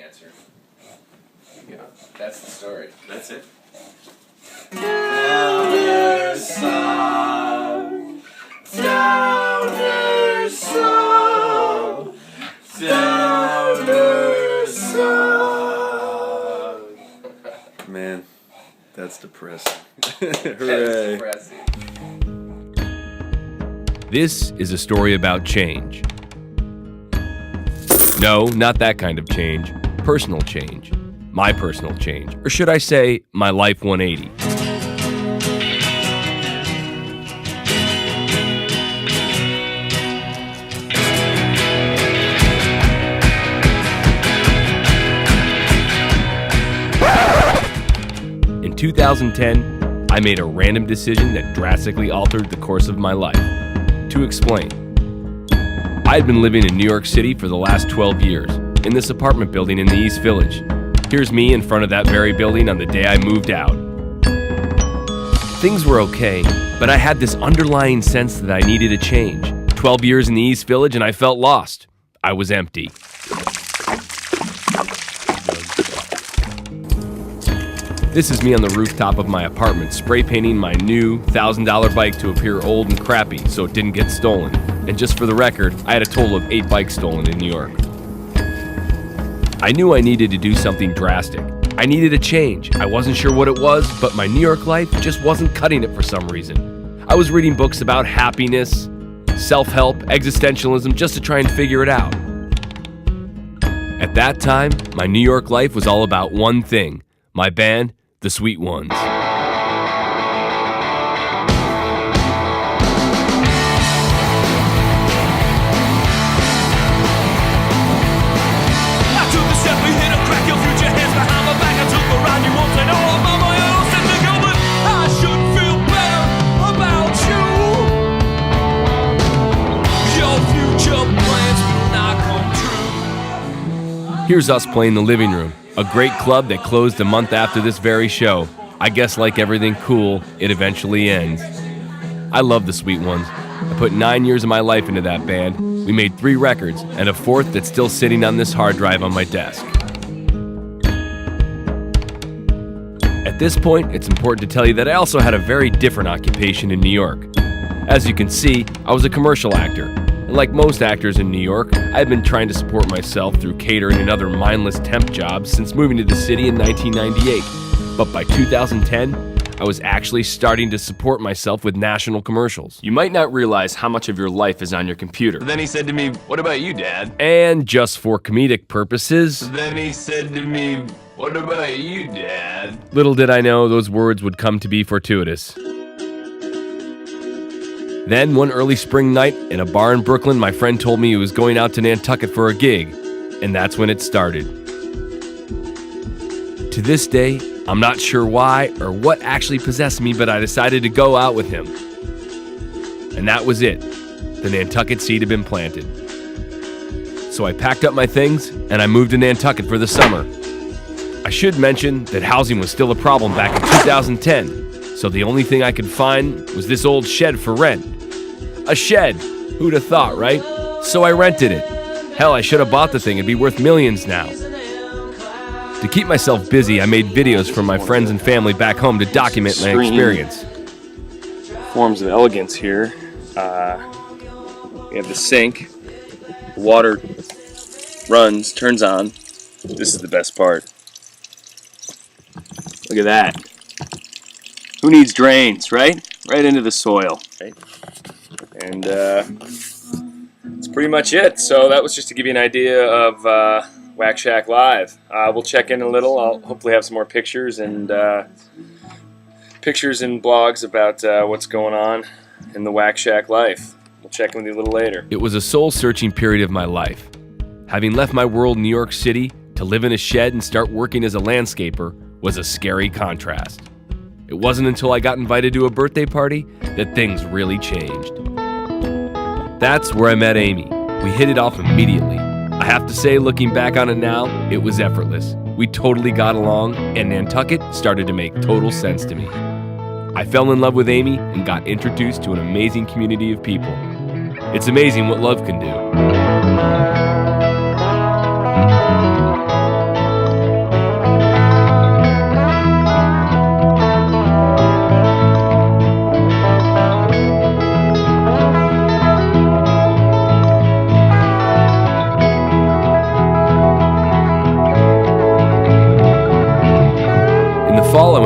answer. There you go. That's the story. That's it. Downer song, downer song, downer song. Man, that's depressing. That's Hooray. depressing. This is a story about change. No, not that kind of change. Personal change. My personal change. Or should I say, my life 180. In 2010, I made a random decision that drastically altered the course of my life. To explain, I had been living in New York City for the last 12 years, in this apartment building in the East Village. Here's me in front of that very building on the day I moved out. Things were okay, but I had this underlying sense that I needed a change. 12 years in the East Village and I felt lost. I was empty. This is me on the rooftop of my apartment, spray painting my new $1,000 bike to appear old and crappy so it didn't get stolen. And just for the record, I had a total of 8 bikes stolen in New York. I knew I needed to do something drastic. I needed a change. I wasn't sure what it was, but my New York life just wasn't cutting it for some reason. I was reading books about happiness, self-help, existentialism, just to try and figure it out. At that time, my New York life was all about one thing: my band, The Sweet Ones. Here's us playing the living room, a great club that closed a month after this very show. I guess like everything cool, it eventually ends. I love the Sweet Ones. I put 9 years of my life into that band. We made 3 records, and a 4th that's still sitting on this hard drive on my desk. At this point, it's important to tell you that I also had a very different occupation in New York. As you can see, I was a commercial actor. And like most actors in New York, I had been trying to support myself through catering and other mindless temp jobs since moving to the city in 1998. But by 2010, I was actually starting to support myself with national commercials. You might not realize how much of your life is on your computer. Then he said to me, "What about you, Dad?" And just for comedic purposes, Then he said to me, "What about you, Dad?" little did I know those words would come to be fortuitous. Then, one early spring night in a bar in Brooklyn, my friend told me he was going out to Nantucket for a gig, and that's when it started. To this day, I'm not sure why or what actually possessed me, but I decided to go out with him. And that was it. The Nantucket seed had been planted. So I packed up my things, and I moved to Nantucket for the summer. I should mention that housing was still a problem back in 2010, so the only thing I could find was this old shed for rent. A shed. Who'd have thought, right? So I rented it. Hell, I should have bought the thing. It'd be worth millions now. To keep myself busy, I made videos for my friends and family back home to document my experience. Forms of elegance here. We have the sink. The water runs, turns on. This is the best part. Look at that. Who needs drains, right? Right into the soil. Right? And that's pretty much it. So that was just to give you an idea of Whack Shack Live. We'll check in a little. I'll hopefully have some more pictures and blogs about what's going on in the Whack Shack life. We'll check in with you a little later. It was a soul-searching period of my life. Having left my world in New York City to live in a shed and start working as a landscaper was a scary contrast. It wasn't until I got invited to a birthday party that things really changed. That's where I met Amy. We hit it off immediately. I have to say, looking back on it now, it was effortless. We totally got along, and Nantucket started to make total sense to me. I fell in love with Amy and got introduced to an amazing community of people. It's amazing what love can do.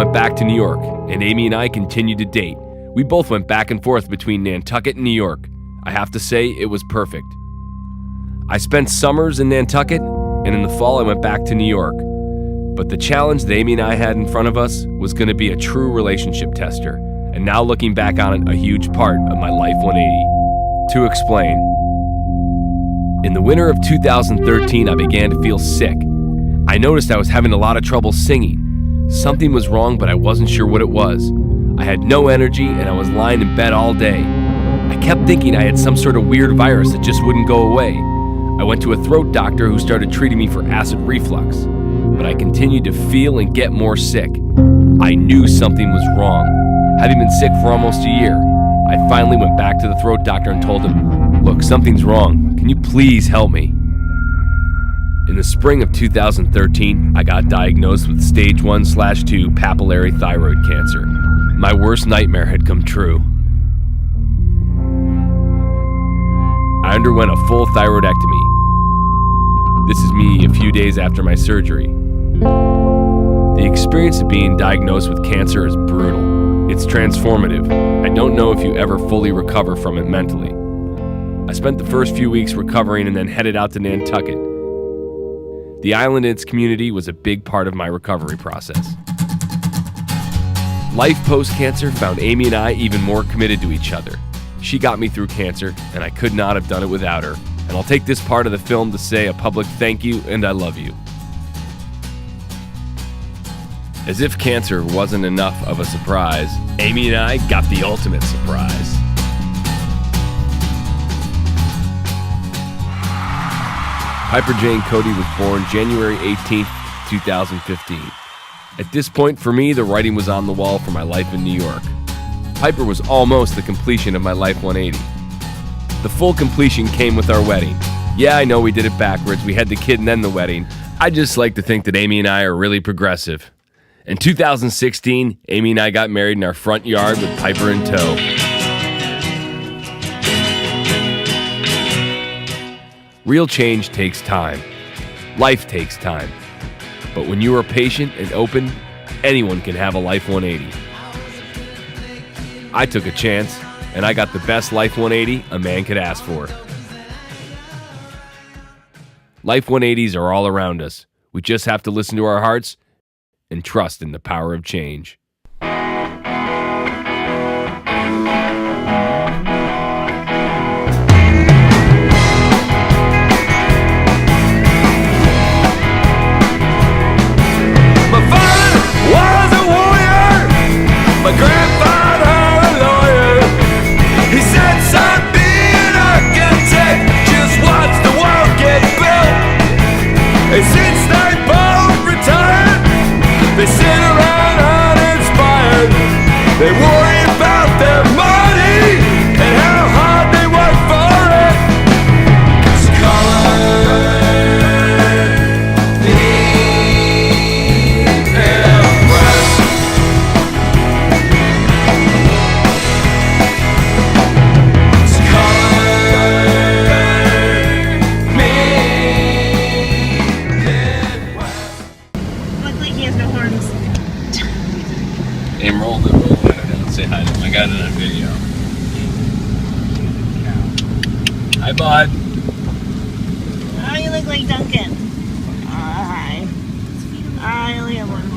went back to New York, and Amy and I continued to date. We both went back and forth between Nantucket and New York. I have to say, it was perfect. I spent summers in Nantucket, and in the fall I went back to New York. But the challenge that Amy and I had in front of us was going to be a true relationship tester, and now looking back on it, a huge part of my life 180. To explain, in the winter of 2013, I began to feel sick. I noticed I was having a lot of trouble singing. Something was wrong, but I wasn't sure what it was. I had no energy, and I was lying in bed all day. I kept thinking I had some sort of weird virus that just wouldn't go away. I went to a throat doctor who started treating me for acid reflux, but I continued to feel and get more sick. I knew something was wrong. Having been sick for almost a year, I finally went back to the throat doctor and told him, "Look, something's wrong. Can you please help me?" In the spring of 2013, I got diagnosed with stage 1/2 papillary thyroid cancer. My worst nightmare had come true. I underwent a full thyroidectomy. This is me a few days after my surgery. The experience of being diagnosed with cancer is brutal. It's transformative. I don't know if you ever fully recover from it mentally. I spent the first few weeks recovering and then headed out to Nantucket. The island and its community was a big part of my recovery process. Life post-cancer found Amy and I even more committed to each other. She got me through cancer, and I could not have done it without her. And I'll take this part of the film to say a public thank you and I love you. As if cancer wasn't enough of a surprise, Amy and I got the ultimate surprise. Piper Jane Cody was born January 18th, 2015. At this point, for me, the writing was on the wall for my life in New York. Piper was almost the completion of my life 180. The full completion came with our wedding. Yeah, I know we did it backwards. We had the kid and then the wedding. I just like to think that Amy and I are really progressive. In 2016, Amy and I got married in our front yard with Piper in tow. Real change takes time. Life takes time. But when you are patient and open, anyone can have a life 180. I took a chance, and I got the best life 180 a man could ask for. Life 180s are all around us. We just have to listen to our hearts and trust in the power of change. My grandfather, a lawyer, he said, "Son, be an architect, just watch the world get built." And since they both retired, they sit around uninspired. They worry about their money and how hard they work for it. 'Cause color, say hi to him. I got it on video. Hi, bud. Oh, you look like Duncan. Hi. I only have one.